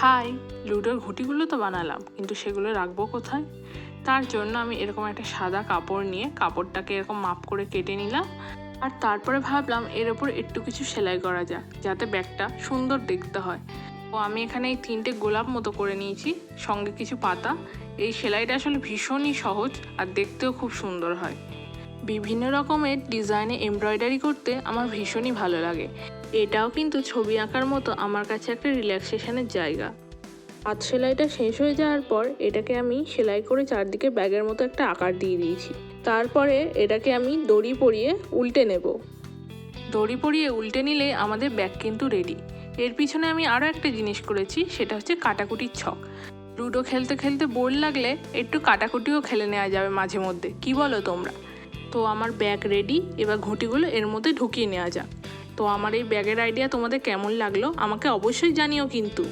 High, লুডোর ঘুঁটিগুলো তো বানালাম, কিন্তু সেগুলো রাখবো কোথায়? তার জন্য আমি এরকম একটা সাদা কাপড় নিয়ে কাপড়টাকে এরকম মাপ করে কেটে নিলাম। আর তারপরে ভাবলাম এর ওপর একটু কিছু সেলাই করা যাক, যাতে ব্যাগটা সুন্দর দেখতে হয়। তো আমি এখানে এই 3টে গোলাপ মতো করে নিয়েছি, সঙ্গে কিছু পাতা। এই সেলাইটা আসলে ভীষণই সহজ আর দেখতেও খুব সুন্দর হয়। বিভিন্ন রকমের ডিজাইনে এমব্রয়ডারি করতে আমার ভীষণই ভালো লাগে। এটাও কিন্তু ছবি আঁকার মতো আমার কাছে একটা রিল্যাক্সেশনের জায়গা। হাত সেলাইটা শেষ হয়ে যাওয়ার পর এটাকে আমি সেলাই করে চারদিকে ব্যাগের মতো একটা আকার দিয়ে দিয়েছি। তারপরে এটাকে আমি দড়ি পরিয়ে উল্টে নেব। দড়ি পরিয়ে উল্টে নিলে আমাদের ব্যাগ কিন্তু রেডি। এর পিছনে আমি আরও একটা জিনিস করেছি, সেটা হচ্ছে কাটাকুটির ছক। লুডো খেলতে খেলতে বোর লাগলে একটু কাটাকুটিও খেলে নেওয়া যাবে মাঝে মধ্যে, কি বলো তোমরা? তো আমার ব্যাগ রেডি, এবার ঘুঁটিগুলো এর মধ্যে ঢুকিয়ে নেওয়া যাক। তো আমার এই ব্যাগের আইডিয়া তোমাদের কেমন লাগলো আমাকে অবশ্যই জানিও কিন্তু।